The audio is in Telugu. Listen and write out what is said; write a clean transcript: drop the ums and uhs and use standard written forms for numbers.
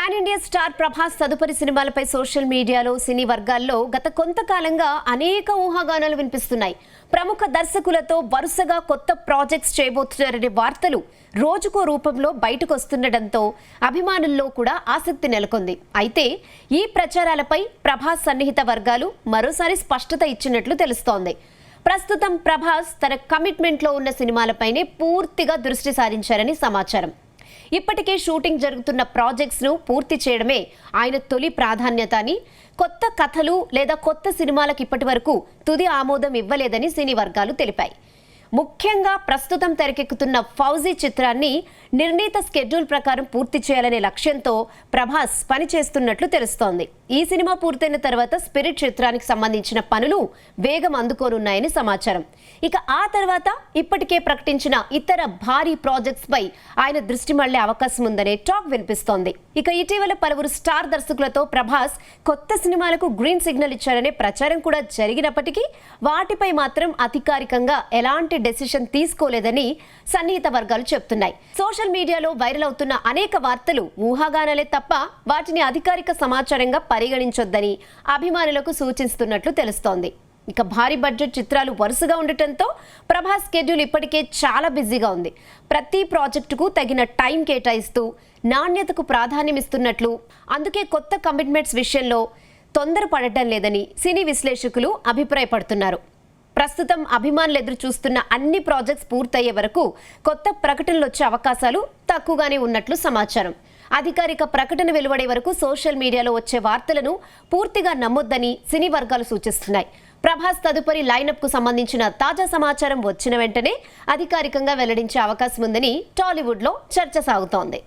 పాన్ ఇండియా స్టార్ ప్రభాస్ తదుపరి సినిమాలపై సోషల్ మీడియాలో సినీ వర్గాల్లో గత కొంతకాలంగా అనేక ఊహాగానాలు వినిపిస్తున్నాయి. ప్రముఖ దర్శకులతో వరుసగా కొత్త ప్రాజెక్ట్స్ చేయబోతున్నారనే వార్తలు రోజుకో రూపంలో బయటకు వస్తుండటంతో అభిమానుల్లో కూడా ఆసక్తి నెలకొంది. అయితే ఈ ప్రచారాలపై ప్రభాస్ సన్నిహిత వర్గాలు మరోసారి స్పష్టత ఇచ్చినట్లు తెలుస్తోంది. ప్రస్తుతం ప్రభాస్ తన కమిట్మెంట్లో ఉన్న సినిమాలపైనే పూర్తిగా దృష్టి సారించారని సమాచారం. ఇప్పటికే షూటింగ్ జరుగుతున్న ప్రాజెక్ట్స్ ను పూర్తి చేయడమే ఆయన తొలి ప్రాధాన్యత అని, కొత్త కథలు లేదా కొత్త సినిమాలకు ఇప్పటివరకు తుది ఆమోదం ఇవ్వలేదని సినీ వర్గాలు తెలిపాయి. ముఖ్యంగా ప్రస్తుతం తెరకెక్కుతున్న ఫౌజీ చిత్రాన్ని నిర్ణీత స్కెడ్యూల్ ప్రకారం పూర్తి చేయాలనే లక్ష్యంతో ప్రభాస్ పనిచేస్తున్నట్లు తెలుస్తోంది. ఈ సినిమా పూర్తయిన తర్వాత స్పిరిట్ చిత్రానికి సంబంధించిన పనులు వేగం అందుకోనున్నాయని సమాచారం. ఇక ఆ తర్వాత ఇప్పటికే ప్రకటించిన ఇతర భారీ ప్రాజెక్ట్స్ పై ఆయన దృష్టి మళ్లే అవకాశం ఉందనే టాక్ వినిపిస్తోంది. ఇక ఇటీవల పలువురు స్టార్ దర్శకులతో ప్రభాస్ కొత్త సినిమాలకు గ్రీన్ సిగ్నల్ ఇచ్చారనే ప్రచారం కూడా జరిగినప్పటికీ వాటిపై మాత్రం అధికారికంగా ఎలాంటి డెసిషన్ తీసుకోలేదని సన్నిహిత వర్గాలు చెప్తున్నాయి. సోషల్ మీడియాలో వైరల్ అవుతున్న అనేక వార్తలు ఊహాగానాలే తప్ప వాటిని అధికారిక సమాచారంగా పరిగణించొద్దని అభిమానులకు సూచిస్తున్నట్లు తెలుస్తోంది. ఇక భారీ బడ్జెట్ చిత్రాలు వరుసగా ఉండటంతో ప్రభాస్ స్కెడ్యూల్ ఇప్పటికే చాలా బిజీగా ఉంది. ప్రతి ప్రాజెక్టుకు తగిన టైం కేటాయిస్తూ నాణ్యతకు ప్రాధాన్యం ఇస్తున్నట్లు, అందుకే కొత్త కమిట్మెంట్స్ విషయంలో తొందరపడటం లేదని సినీ విశ్లేషకులు అభిప్రాయపడుతున్నారు. ప్రస్తుతం అభిమానులు ఎదురు చూస్తున్న అన్ని ప్రాజెక్ట్స్ పూర్తయ్యే వరకు కొత్త ప్రకటనలు వచ్చే అవకాశాలు తక్కువగానే ఉన్నట్లు సమాచారం. అధికారిక ప్రకటన వెలువడే వరకు సోషల్ మీడియాలో వచ్చే వార్తలను పూర్తిగా నమ్మొద్దని సినీ వర్గాలు సూచిస్తున్నాయి. ప్రభాస్ తదుపరి లైనప్ కు సంబంధించిన తాజా సమాచారం వచ్చిన వెంటనే అధికారికంగా వెల్లడించే అవకాశం ఉందని టాలీవుడ్ లో చర్చ సాగుతోంది.